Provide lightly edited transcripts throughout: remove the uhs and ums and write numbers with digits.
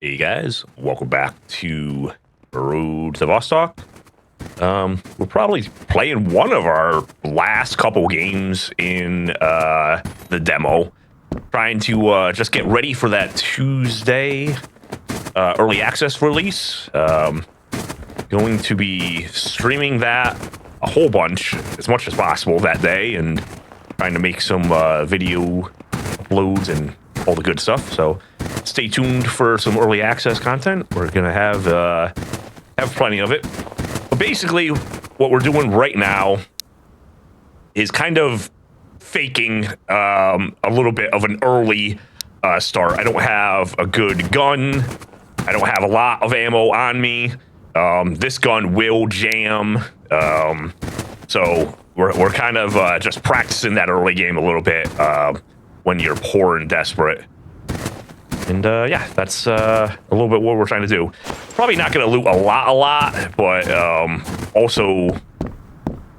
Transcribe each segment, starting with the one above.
Hey guys, welcome back to Road to Vostok. We're probably playing one of our last couple games in the demo, trying to just get ready for that Tuesday early access release. Going to be streaming that a whole bunch, as much as possible that day, and trying to make some video uploads and all the good stuff. So stay tuned for some early access content. We're gonna have plenty of it. But basically, what we're doing right now is kind of faking a little bit of an early start. I don't have a good gun. I don't have a lot of ammo on me. This gun will jam. So we're kind of just practicing that early game a little bit when you're poor and desperate. And yeah, that's a little bit what we're trying to do. Probably not going to loot a lot, but also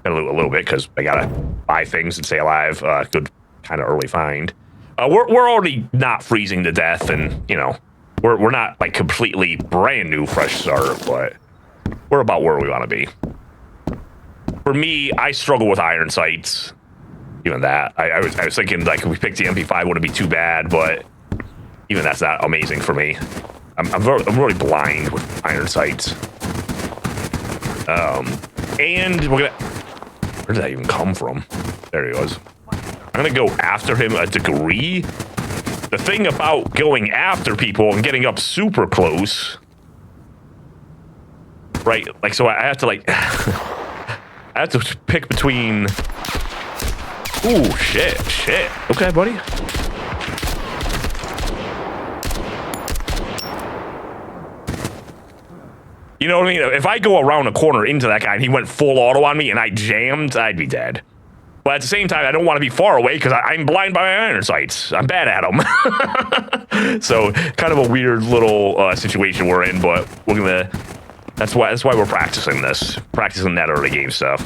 gonna loot a little bit because I gotta buy things and stay alive. Good kind of early find. We're already not freezing to death, and you know we're not like completely brand new fresh start, but we're about where we want to be. For me, I struggle with iron sights. Even that, I was thinking like if we picked the MP5 wouldn't be too bad, but even that's not amazing for me. I'm really blind with iron sights. And we're gonna. Where did that even come from? There he goes. I'm gonna go after him a degree. The thing about going after people and getting up super close, right? Like, so I have to like, I have to pick between. Ooh, shit. Okay, buddy. You know what I mean? If I go around a corner into that guy and he went full auto on me and I jammed, I'd be dead. But at the same time, I don't want to be far away because I'm blind by my iron sights. I'm bad at them. So kind of a weird little situation we're in, but we're gonna. That's why we're practicing this, practicing that early game stuff.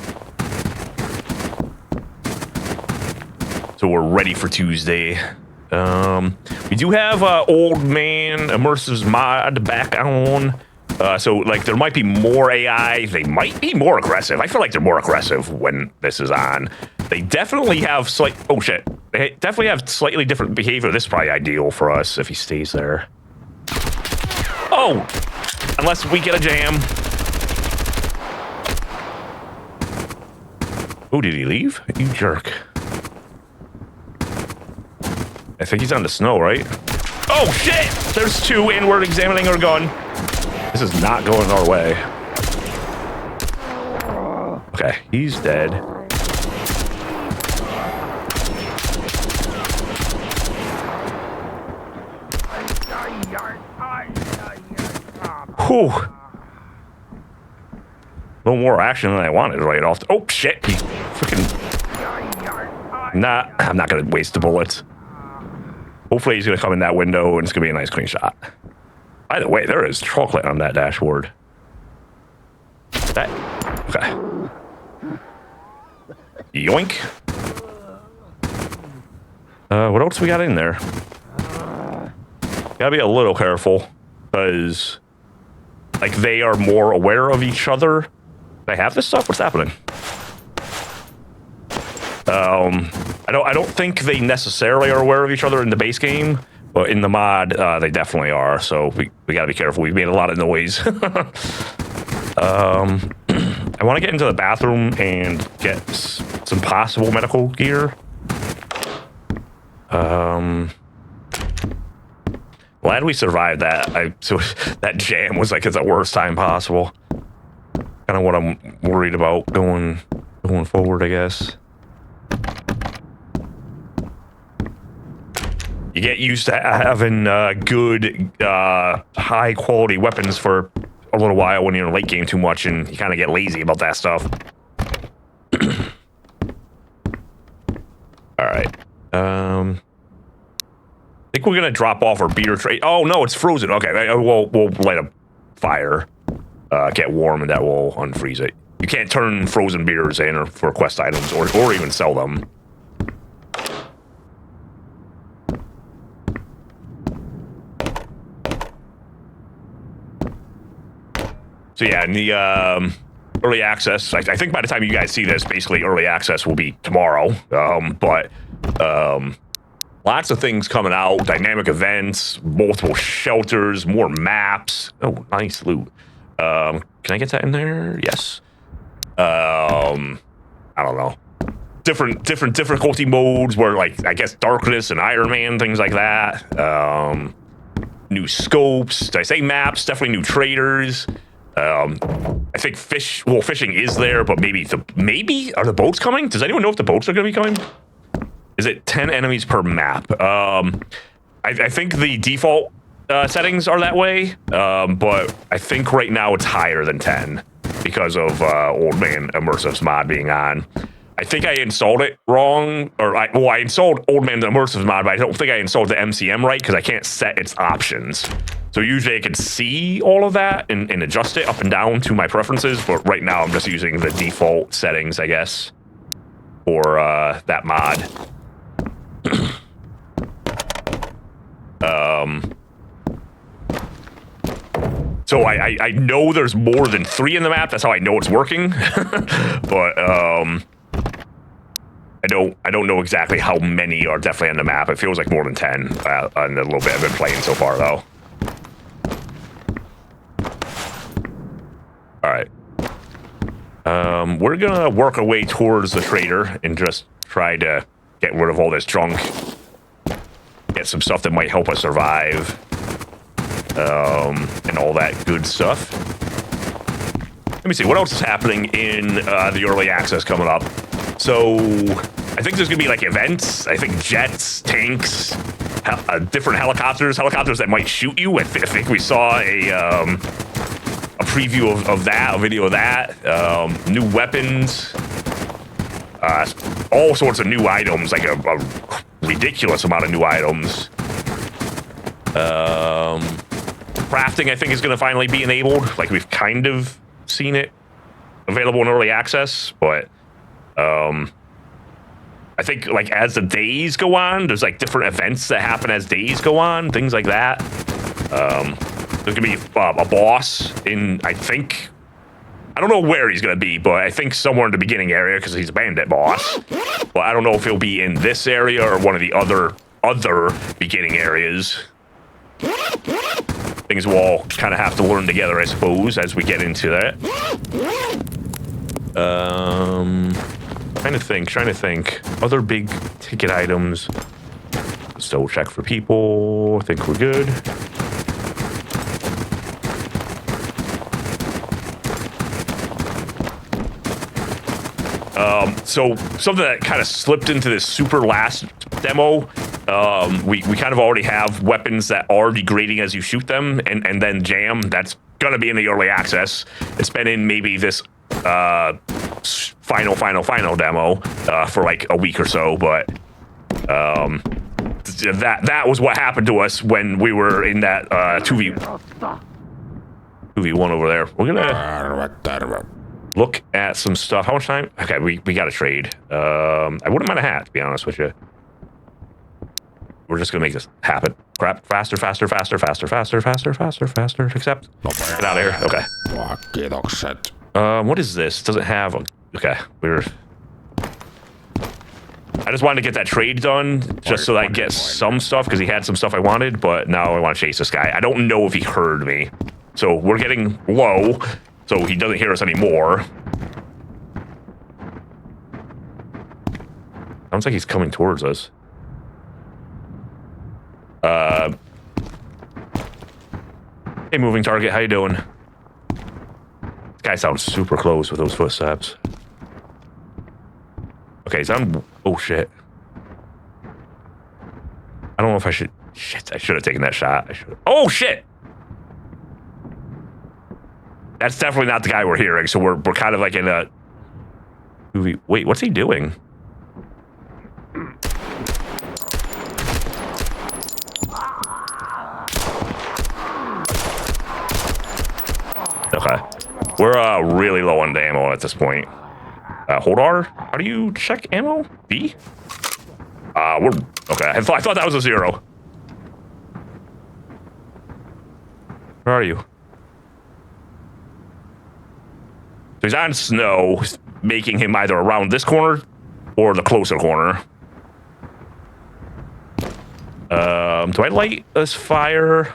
So we're ready for Tuesday. We do have Old Man Immersive's mod back on. So, like, there might be more AI. They might be more aggressive. I feel like they're more aggressive when this is on. They definitely have oh, shit. They definitely have slightly different behavior. This is probably ideal for us if he stays there. Oh! Unless we get a jam. Oh, did he leave? You jerk. I think he's on the snow, right? Oh, shit! There's two, and we're examining our gun. This is not going our way. Okay, he's dead. Whew. A little more action than I wanted right off. Oh, shit. He freaking... Nah, I'm not going to waste the bullets. Hopefully he's going to come in that window and it's going to be a nice clean shot. By the way, there is chocolate on that dashboard. Okay. Yoink. What else we got in there? Gotta be a little careful, because like they are more aware of each other. They have this stuff? What's happening? I don't think they necessarily are aware of each other in the base game. But in the mod, they definitely are, so we gotta be careful. We've made a lot of noise. I want to get into the bathroom and get some possible medical gear. Glad we survived that. So that jam was like at the worst time possible. Kind of what I'm worried about going forward, I guess. You get used to having good, high-quality weapons for a little while when you're in late game too much, and you kind of get lazy about that stuff. All right. I think we're gonna drop off our beer tray. Oh no, it's frozen. Okay, we'll light a fire, get warm, and that will unfreeze it. You can't turn frozen beers in or for quest items, or even sell them. So yeah, in the early access, I think by the time you guys see this, basically early access will be tomorrow. But lots of things coming out, dynamic events, multiple shelters, more maps. Oh, nice loot. Can I get that in there? Yes. I don't know. Different difficulty modes where, like, I guess darkness and Iron Man, things like that. New scopes. Did I say maps? Definitely new traders. I think fishing is there, but maybe are the boats coming? Does anyone know if the boats are going to be coming? Is it 10 enemies per map? I think the default settings are that way, but I think right now it's higher than 10 because of Old Man Immersive's mod being on. I think I installed it wrong, or I installed Old Man Immersive's mod, but I don't think I installed the MCM right because I can't set its options. So usually I can see all of that and adjust it up and down to my preferences, but right now I'm just using the default settings, I guess, for that mod. So I know there's more than 3 in the map. That's how I know it's working. But I don't know exactly how many are definitely on the map. It feels like more than 10 on the little bit I've been playing so far, though. All right. We're gonna work our way towards the trader and just try to get rid of all this junk. Get some stuff that might help us survive. And all that good stuff. Let me see, what else is happening in the early access coming up? So, I think there's gonna be like events. I think jets, tanks, different helicopters that might shoot you. I think we saw a preview of that, a video of that. New weapons, all sorts of new items, like a ridiculous amount of new items. Crafting, I think, is going to finally be enabled. Like, we've kind of seen it available in early access, but I think, like, as the days go on, there's, like, different events that happen as days go on, things like that. There's going to be a boss in, I think, I don't know where he's going to be, but I think somewhere in the beginning area, because he's a bandit boss. But I don't know if he'll be in this area or one of the other beginning areas. Things we'll all kind of have to learn together, I suppose, as we get into that. Trying to think. Other big ticket items. Still check for people. I think we're good. So something that kind of slipped into this super last demo. We kind of already have weapons that are degrading as you shoot them, and then jam. That's gonna be in the early access. It's been in maybe this final demo for like a week or so, but that was what happened to us when we were in that 2v1 over there. We're gonna look at some stuff. How much time? Okay, we got to trade. I wouldn't mind a hat, to be honest with you. We're just gonna make this happen. Crap, faster. Accept. Get out of here. Okay. What is this? Doesn't have a... Okay, I just wanted to get that trade done, just so that I get some stuff, because he had some stuff I wanted, but now I want to chase this guy. I don't know if he heard me. So we're getting low, so he doesn't hear us anymore. Sounds like he's coming towards us. Hey, moving target, how you doing? This guy sounds super close with those footsteps. Okay, so oh shit. I don't know if I should... Shit, I should have taken that shot. Oh shit! That's definitely not the guy we're hearing, so we're kind of like in a... Wait, what's he doing? Okay. We're really low on ammo at this point. Hold R? How do you check ammo? B? We're... Okay, I thought that was a 0. Where are you? he's on snow, making him either around this corner or the closer corner. Do I light this fire?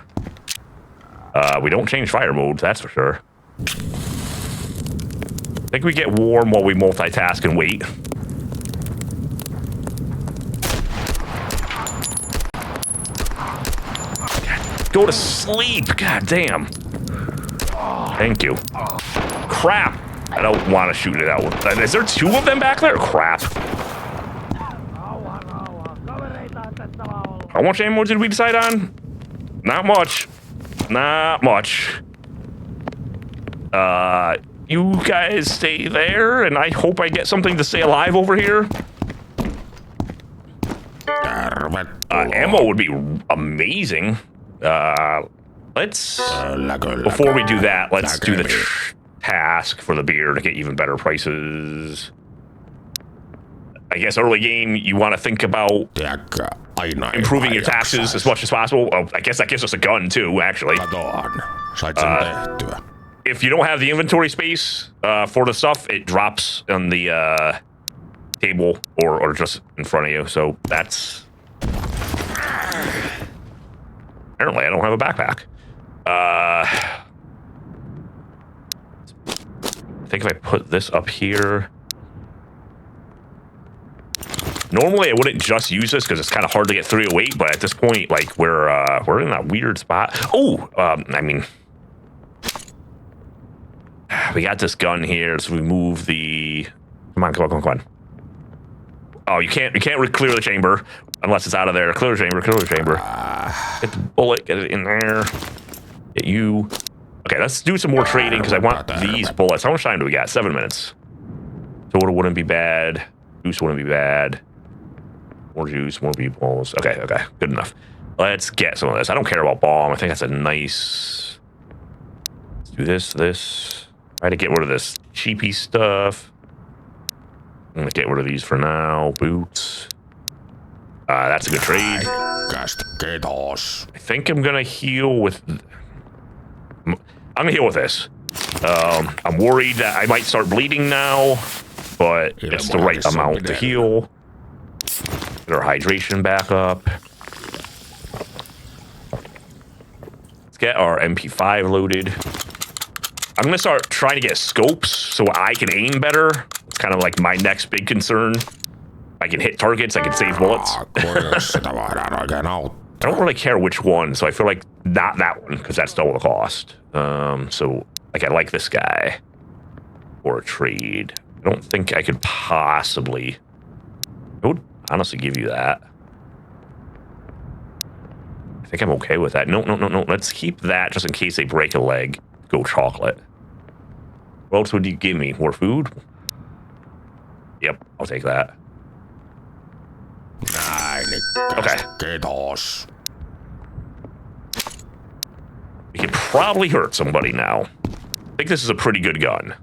We don't change fire modes, that's for sure. I think we get warm while we multitask and wait. God, go to sleep, god damn. Thank you. Crap. I don't want to shoot it out. Is there two of them back there? Crap. How much ammo did we decide on? Not much. Not much. You guys stay there, and I hope I get something to stay alive over here. Ammo would be amazing. Let's, before we do that, let's do the task for the beer to get even better prices. I guess early game, you want to think about improving your taxes as much as possible. Oh, I guess that gives us a gun too, actually. If you don't have the inventory space for the stuff, it drops on the table or just in front of you. So that's... Apparently, I don't have a backpack. I think if I put this up here... Normally, I wouldn't just use this because it's kind of hard to get 308, but at this point, like, we're in that weird spot. Oh, I mean... We got this gun here, so we move the... Come on. Oh, you can't clear the chamber unless it's out of there. Clear the chamber. Get the bullet, get it in there. Get you. Okay, let's do some more trading because I want these bullets. How much time do we got? 7 minutes. Soda wouldn't be bad. Juice wouldn't be bad. More juice, more meatballs. Okay, good enough. Let's get some of this. I don't care about bomb. I think that's a nice... Let's do this. Try to get rid of this cheapy stuff. I'm gonna get rid of these for now. Boots. That's a good trade. I think I'm gonna heal with... I'm gonna heal with this. I'm worried that I might start bleeding now, but it's the right amount to heal. Get our hydration back up. Let's get our MP5 loaded. I'm gonna start trying to get scopes so I can aim better. It's kind of like my next big concern. I can hit targets, I can save bullets. I don't really care which one, so I feel like not that one, because that's double the cost. So, like, I like this guy for a trade. I don't think I could possibly... I would honestly give you that. I think I'm okay with that. No. Let's keep that just in case they break a leg. Go chocolate. What else would you give me? More food? Yep, I'll take that. Okay. We can probably hurt somebody now. I think this is a pretty good gun.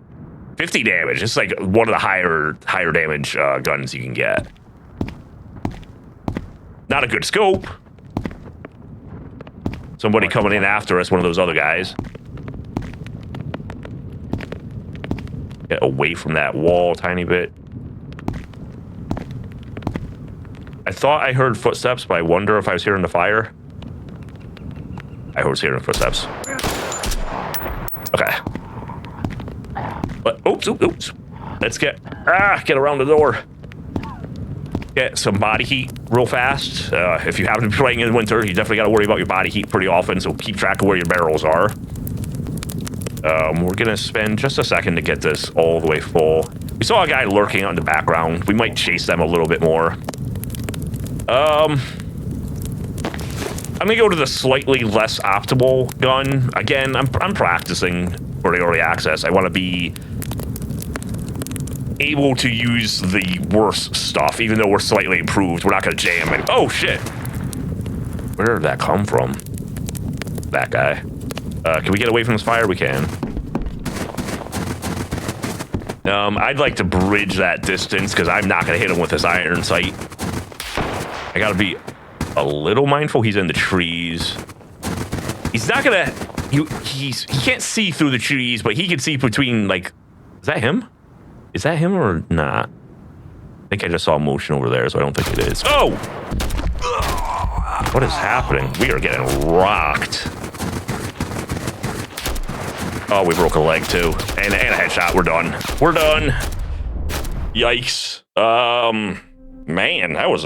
50 damage. It's like one of the higher damage guns you can get. Not a good scope. Somebody coming in after us, one of those other guys. Get away from that wall a tiny bit. I thought I heard footsteps, but I wonder if I was hearing the fire. I was hearing footsteps. Okay. But oops. Let's get around the door. Get some body heat real fast. If you happen to be playing in winter, you definitely got to worry about your body heat pretty often, so keep track of where your barrels are. We're gonna spend just a second to get this all the way full. We saw a guy lurking on the background. We might chase them a little bit more. I'm gonna go to the slightly less optimal gun. Again, I'm practicing for the early access. I want to be able to use the worst stuff, even though we're slightly improved. We're not gonna jam it. Oh shit! Where did that come from? That guy. Can we get away from this fire? We can. I'd like to bridge that distance because I'm not gonna hit him with this iron sight. I gotta be a little mindful. He's in the trees. He's not gonna... He can't see through the trees, but he can see between, like, Is that him? Is that him or not? I think I just saw motion over there, so I don't think it is. Oh! What is happening? We are getting rocked. Oh, we broke a leg too. And a headshot. We're done. We're done. Yikes. Man, that was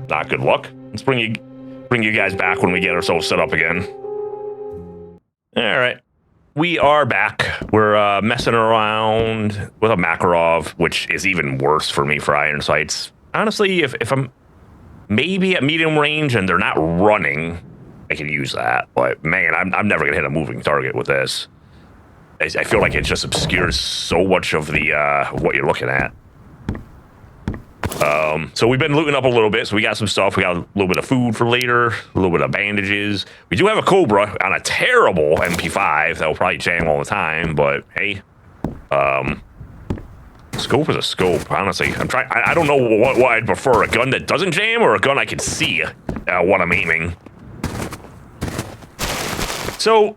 not good luck. Let's bring you guys back when we get ourselves set up again. All right. We are back. We're messing around with a Makarov, which is even worse for me for iron sights. Honestly, if I'm maybe at medium range and they're not running, I can use that. But man, I'm never gonna hit a moving target with this. I feel like it just obscures so much of the what you're looking at. So we've been looting up a little bit. So we got some stuff. We got a little bit of food for later, a little bit of bandages. We do have a Cobra on a terrible MP5 that will probably jam all the time. But hey, scope is a scope. Honestly, I'm trying. I don't know what I'd prefer: a gun that doesn't jam or a gun I can see what I'm aiming. So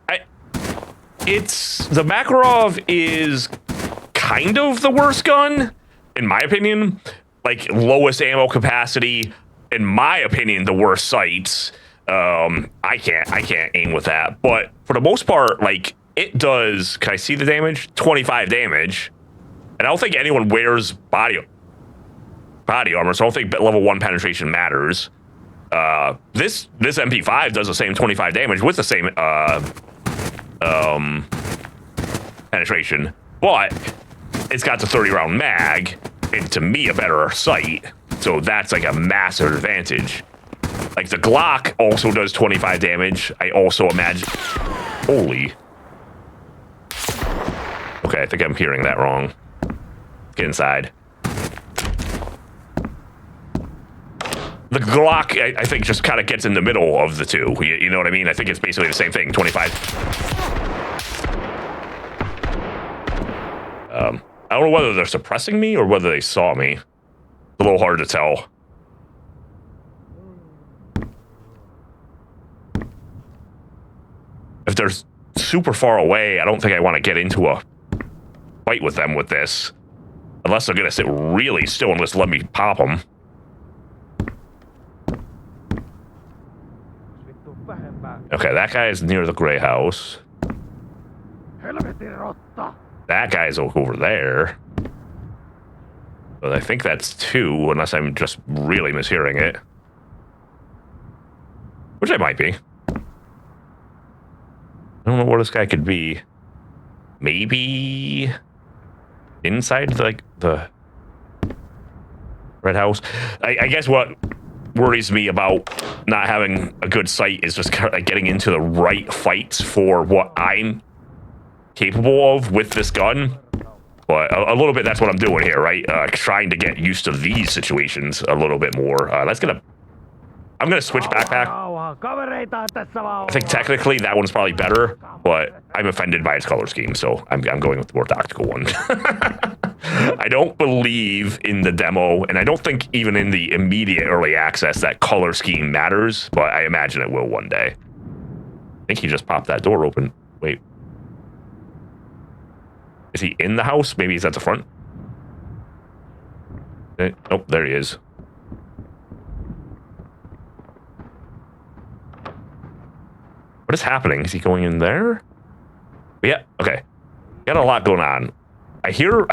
it's the Makarov is kind of the worst gun, in my opinion. Like lowest ammo capacity, in my opinion, the worst sights. I can't aim with that. But for the most part, like it does. Can I see the damage? 25 damage. And I don't think anyone wears body armor, so I don't think level 1 penetration matters. This MP5 does the same 25 damage with the same penetration, but it's got the 30-round mag, and to me a better sight. So that's like a massive advantage. Like the Glock also does 25 damage. I also imagine. Holy. Okay, I think I'm hearing that wrong. Get inside. The Glock, I think, just kind of gets in the middle of the two. You know what I mean? I think it's basically the same thing. 25. I don't know whether they're suppressing me or whether they saw me. It's a little hard to tell. If they're super far away, I don't think I want to get into a fight with them with this. Unless they're going to sit really still and just let me pop them. Okay, that guy is near the gray house. That guy's over there. But I think that's 2, unless I'm just really mishearing it. Which I might be. I don't know where this guy could be. Maybe inside like the red house. I guess what worries me about not having a good sight is just kind of like getting into the right fights for what I'm capable of with this gun. But a little bit, that's what I'm doing here, right? Trying to get used to these situations a little bit more. I'm gonna switch backpack. I think technically that one's probably better, but I'm offended by its color scheme, so I'm going with the more tactical one. I don't believe in the demo, and I don't think even in the immediate early access that color scheme matters, but I imagine it will one day. I think he just popped that door open. Wait. Is he in the house? Maybe he's at the front. Oh, there he is. What is happening? Is he going in there? Yeah, okay. Got a lot going on. I hear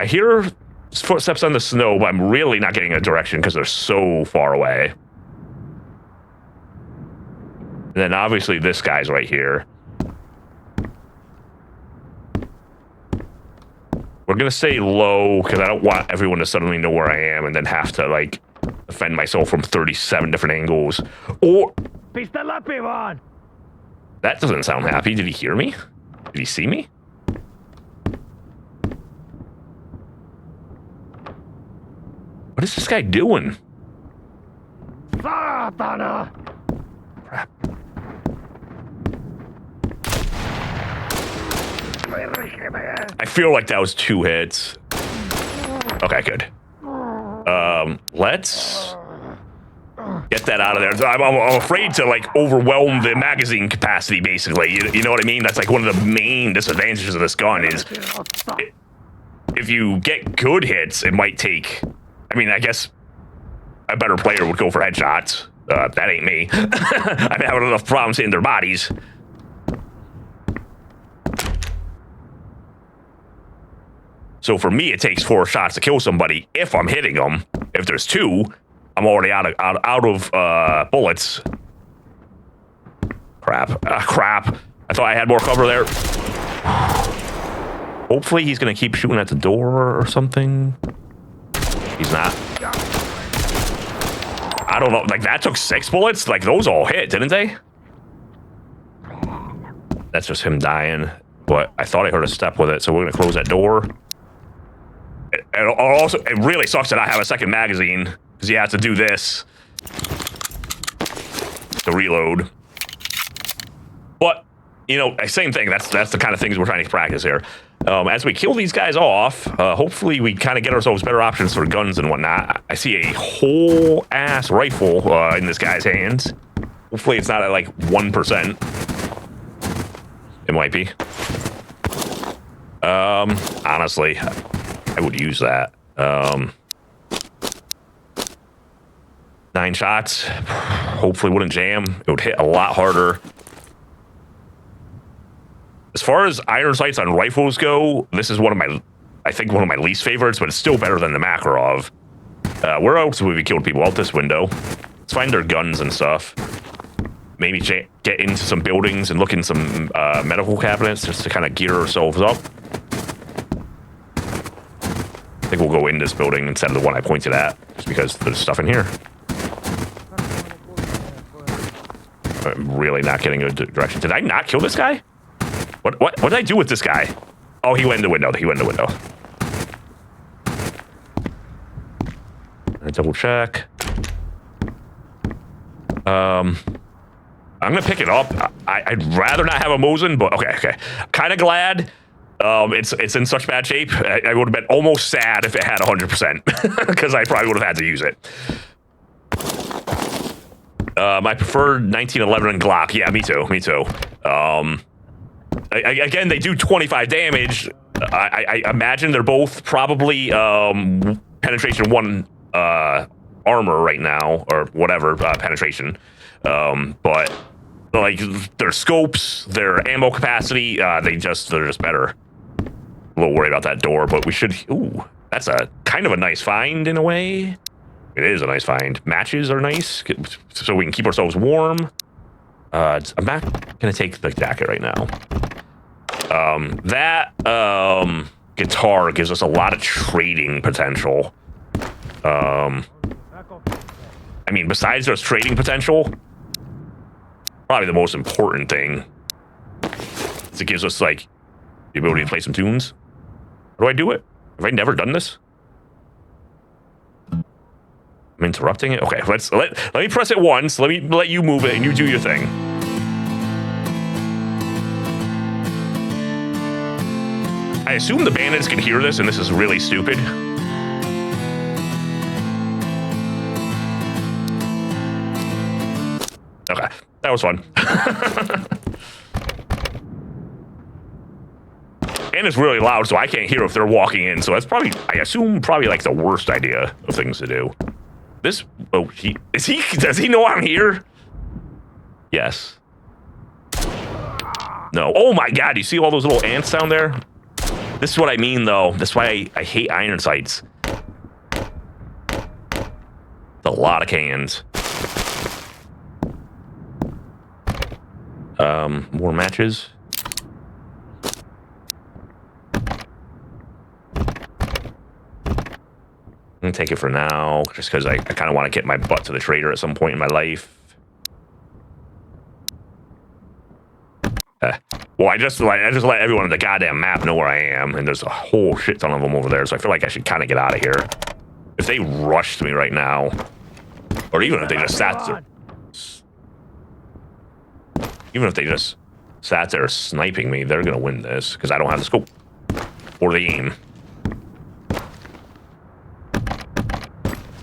footsteps on the snow, but I'm really not getting a direction because they're so far away. And then obviously this guy's right here. We're gonna stay low because I don't want everyone to suddenly know where I am and then have to like defend myself from 37 different angles. Or that doesn't sound happy. Did he hear me? Did he see me? What is this guy doing? Crap. I feel like that was 2 hits. Okay, good. Let's get that out of there. I'm afraid to like overwhelm the magazine capacity, basically. You know what I mean? That's like one of the main disadvantages of this gun is if you get good hits, it might take... I mean, I guess a better player would go for headshots. That ain't me. I've had enough problems hitting their bodies. So for me, it takes 4 shots to kill somebody if I'm hitting them. If there's 2, I'm already out of bullets. Crap. Crap. I thought I had more cover there. Hopefully he's going to keep shooting at the door or something. He's not. I don't know. Like, that took 6 bullets? Like, those all hit, didn't they? That's just him dying. But I thought I heard a step with it, so we're going to close that door. It really sucks that I have a second magazine, because you have to do this to reload. But, you know, same thing. That's the kind of things we're trying to practice here. As we kill these guys off, hopefully we kind of get ourselves better options for guns and whatnot. I see a whole ass rifle in this guy's hands. Hopefully it's not at like 1%. It might be. Honestly, I would use that. 9 shots. Hopefully wouldn't jam. It would hit a lot harder. As far as iron sights on rifles go, this is one of my least favorites, but it's still better than the Makarov. Where else would we killed people? Out this window. Let's find their guns and stuff. Maybe get into some buildings and look in some medical cabinets just to kind of gear ourselves up. I think we'll go in this building instead of the one I pointed at, just because there's stuff in here. I'm really not getting a direction. Did I not kill this guy? What did I do with this guy? Oh, he went in the window. He went in the window. Double check. I'm gonna pick it up. I'd rather not have a Mosin, but okay. Kind of glad. It's in such bad shape. I would have been almost sad if it had 100%, because I probably would have had to use it. My preferred 1911 and Glock. Yeah, me too. Again, they do 25 damage. I imagine they're both probably penetration 1 armor right now, or whatever penetration. But like their scopes, their ammo capacity, they're just better. A little worried about that door, but we should. Ooh, that's a kind of a nice find in a way. It is a nice find. Matches are nice, so we can keep ourselves warm. I'm not gonna take the jacket right now. That guitar gives us a lot of trading potential. I mean, besides there's trading potential, probably the most important thing is it gives us like the ability to play some tunes. How do I do it? Have I never done this? I'm interrupting it. Okay, let me press it once. Let you move it and you do your thing. I assume the bandits can hear this, and this is really stupid. Okay, that was fun. And it's really loud, so I can't hear if they're walking in. So that's probably, I assume, like the worst idea of things to do. This, oh, does he know I'm here? Yes. No. Oh my God, you see all those little ants down there? This is what I mean, though. That's why I hate iron sights. It's a lot of cans. More matches. I'm gonna take it for now, just because I kind of want to get my butt to the trader at some point in my life. Well, I just let everyone on the goddamn map know where I am, and there's a whole shit ton of them over there, so I feel like I should kind of get out of here. If they rushed me right now, or even if they just sat there, sniping me, they're gonna win this because I don't have the scope or the aim.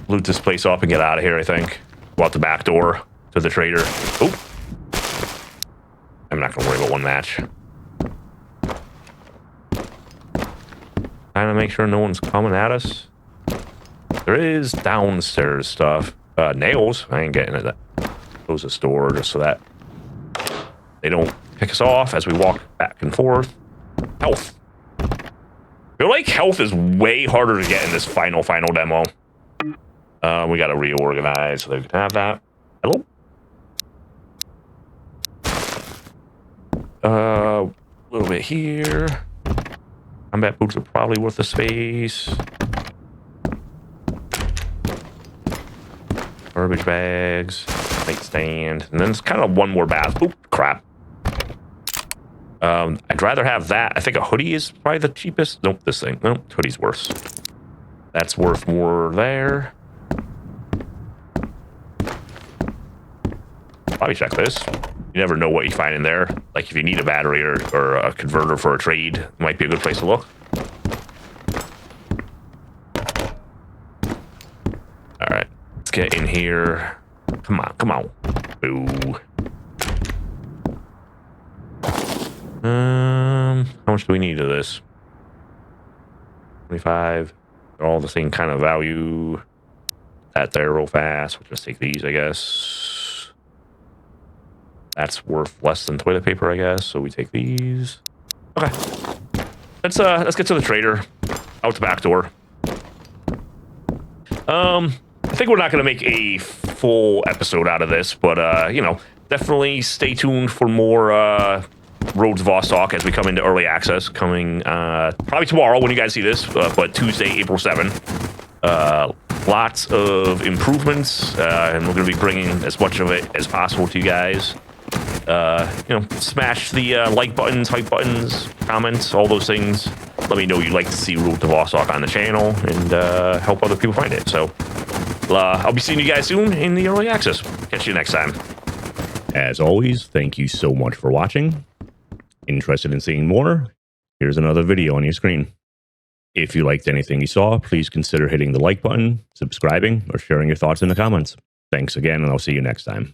Loot this place up and get out of here, I think. Go out the back door to the trader. Oh. I'm not gonna worry about one match. Trying to make sure no one's coming at us. There is downstairs stuff. Nails. I ain't getting it. Close the store just so that they don't pick us off as we walk back and forth. Health. I feel like health is way harder to get in this final demo. We gotta reorganize so they can have that. Hello? A little bit here. Combat boots are probably worth the space. Garbage bags, nightstand, and then it's kind of one more bath. Oop, crap. I'd rather have that. I think a hoodie is probably the cheapest. Nope, this thing. Nope, hoodie's worse. That's worth more there. Probably check this. You never know what you find in there. Like if you need a battery or a converter for a trade, it might be a good place to look. All right, let's get in here. Come on, come on. Boo. How much do we need of this? 25. They're all the same kind of value. That there real fast. We'll just take these, I guess. That's worth less than toilet paper, I guess. So we take these. Okay. Let's get to the trader. Out the back door. I think we're not gonna make a full episode out of this, but you know, definitely stay tuned for more Roads of Vostok as we come into early access, coming probably tomorrow when you guys see this, but Tuesday, April 7th. Lots of improvements, and we're going to be bringing as much of it as possible to you guys. You know, smash the like buttons, hype buttons, comments, all those things. Let me know you'd like to see Roads of Vostok on the channel and help other people find it. So I'll be seeing you guys soon in the early access. Catch you next time. As always, thank you so much for watching. Interested in seeing more? Here's another video on your screen. If you liked anything you saw, please consider hitting the like button, subscribing, or sharing your thoughts in the comments. Thanks again, and I'll see you next time.